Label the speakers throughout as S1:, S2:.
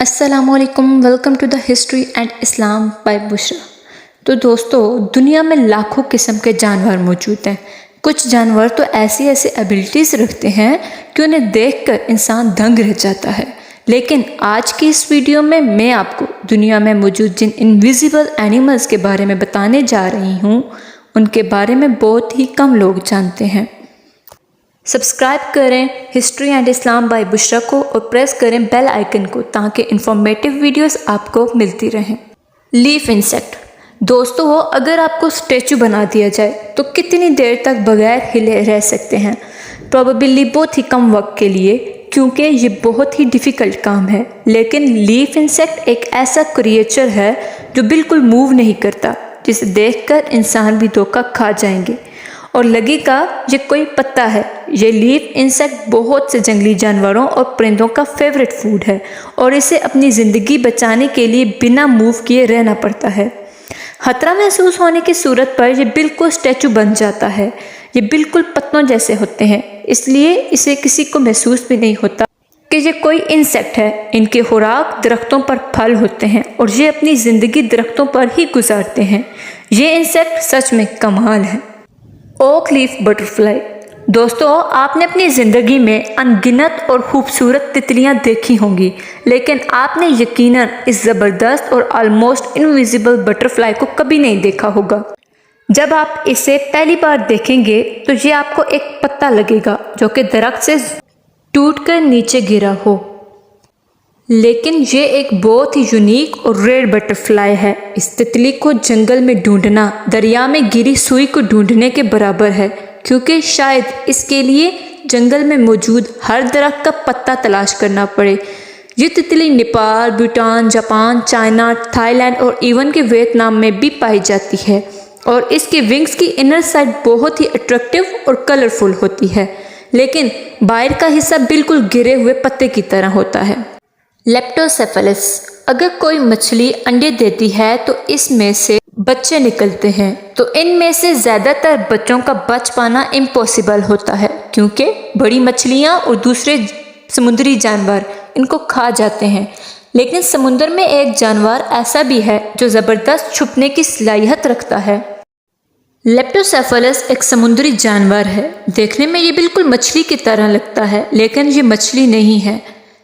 S1: السلام علیکم، welcome to the history and Islam by Bushra. تو دوستو، دنیا میں لاکھوں قسم کے جانور موجود ہیں۔ کچھ جانور تو ایسی ایبلٹیز رکھتے ہیں کہ انہیں دیکھ کر انسان دنگ رہ جاتا ہے۔ لیکن آج کی اس ویڈیو میں آپ کو دنیا میں موجود جن انویزیبل اینیملز کے بارے میں بتانے جا رہی ہوں، ان کے بارے میں بہت ہی کم لوگ جانتے ہیں۔ سبسکرائب کریں ہسٹری اینڈ اسلام بائی بشرا کو اور پریس کریں بیل آئیکن کو تاکہ انفارمیٹیو ویڈیوز آپ کو ملتی رہیں۔ لیف انسیکٹ دوستو، اگر آپ کو اسٹیچو بنا دیا جائے تو کتنی دیر تک بغیر ہلے رہ سکتے ہیں؟ پروبیبلی بہت ہی کم وقت کے لیے، کیونکہ یہ بہت ہی ڈیفیکلٹ کام ہے۔ لیکن لیف انسیکٹ ایک ایسا کریچر ہے جو بالکل موو نہیں کرتا، جسے دیکھ کر انسان بھی دھوکہ کھا جائیں گے اور لگے گا یہ کوئی پتا ہے۔ یہ لیف انسیکٹ بہت سے جنگلی جانوروں اور پرندوں کا فیوریٹ فوڈ ہے اور اسے اپنی زندگی بچانے کے لیے بنا موو کیے رہنا پڑتا ہے۔ خطرہ محسوس ہونے کی صورت پر یہ بالکل اسٹیچو بن جاتا ہے۔ یہ بالکل پتوں جیسے ہوتے ہیں، اس لیے اسے کسی کو محسوس بھی نہیں ہوتا کہ یہ کوئی انسیکٹ ہے۔ ان کے خوراک درختوں پر پھل ہوتے ہیں اور یہ اپنی زندگی درختوں پر ہی گزارتے ہیں۔ یہ انسیکٹ سچ میں کمال ہے۔ اوک لیف بٹرفلائی دوستو، آپ نے اپنی زندگی میں ان گنت اور خوبصورت تتلیاں دیکھی ہوں گی، لیکن آپ نے یقیناً اس زبردست اور آلموسٹ انویزیبل بٹرفلائی کو کبھی نہیں دیکھا ہوگا۔ جب آپ اسے پہلی بار دیکھیں گے تو یہ آپ کو ایک پتا لگے گا جو کہ درخت سے ٹوٹ کر نیچے گرا ہو، لیکن یہ ایک بہت ہی یونیک اور ریئر بٹرفلائی ہے۔ اس تتلی کو جنگل میں ڈھونڈنا دریا میں گری سوئی کو ڈھونڈنے کے برابر ہے، کیونکہ شاید اس کے لیے جنگل میں موجود ہر درخت کا پتا تلاش کرنا پڑے۔ یہ تتلی Nepal, Bhutan, Japan, China, Thailand اور ایون کہ ویتنام میں بھی پائی جاتی ہے، اور اس کے ونگز کی انر سائڈ بہت ہی اٹریکٹیو اور کلرفل ہوتی ہے، لیکن باہر کا حصہ بالکل گرے ہوئے پتے کی طرح ہوتا ہے۔ لیپٹوسیفلس اگر کوئی مچھلی انڈے دیتی ہے تو اس میں سے بچے نکلتے ہیں، تو ان میں سے زیادہ تر بچوں کا بچ پانا امپاسبل ہوتا ہے، کیونکہ بڑی مچھلیاں اور دوسرے سمندری جانور ان کو کھا جاتے ہیں۔ لیکن سمندر میں ایک جانور ایسا بھی ہے جو زبردست چھپنے کی صلاحیت رکھتا ہے۔ لیپٹوسیفلس ایک سمندری جانور ہے۔ دیکھنے میں یہ بالکل مچھلی کی طرح لگتا ہے، لیکن یہ مچھلی نہیں ہے۔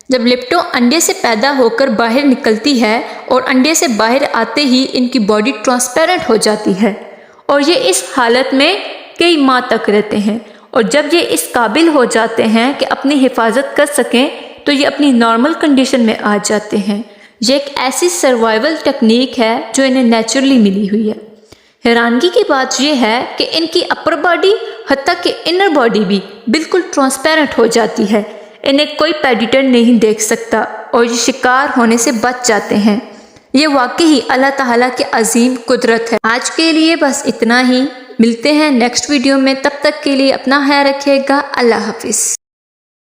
S1: جب لیپٹو انڈے سے پیدا ہو کر باہر نکلتی ہے اور انڈے سے باہر آتے ہی ان کی باڈی ٹرانسپیرنٹ ہو جاتی ہے، اور یہ اس حالت میں کئی ماہ تک رہتے ہیں، اور جب یہ اس قابل ہو جاتے ہیں کہ اپنی حفاظت کر سکیں تو یہ اپنی نارمل کنڈیشن میں آ جاتے ہیں۔ یہ ایک ایسی سروائیول ٹیکنیک ہے جو انہیں نیچرلی ملی ہوئی ہے۔ حیرانگی کی بات یہ ہے کہ ان کی اپر باڈی حتیٰ کہ انر باڈی بھی بالکل ٹرانسپیرنٹ ہو جاتی ہے۔ انہیں کوئی پیڈیٹر نہیں دیکھ سکتا اور یہ شکار ہونے سے بچ جاتے ہیں۔ یہ واقعی اللہ تعالیٰ کی عظیم قدرت ہے۔ آج کے لیے بس اتنا ہی، ملتے ہیں نیکسٹ ویڈیو میں، تب تک کے لیے اپنا خیال رکھیے گا۔ اللہ حافظ۔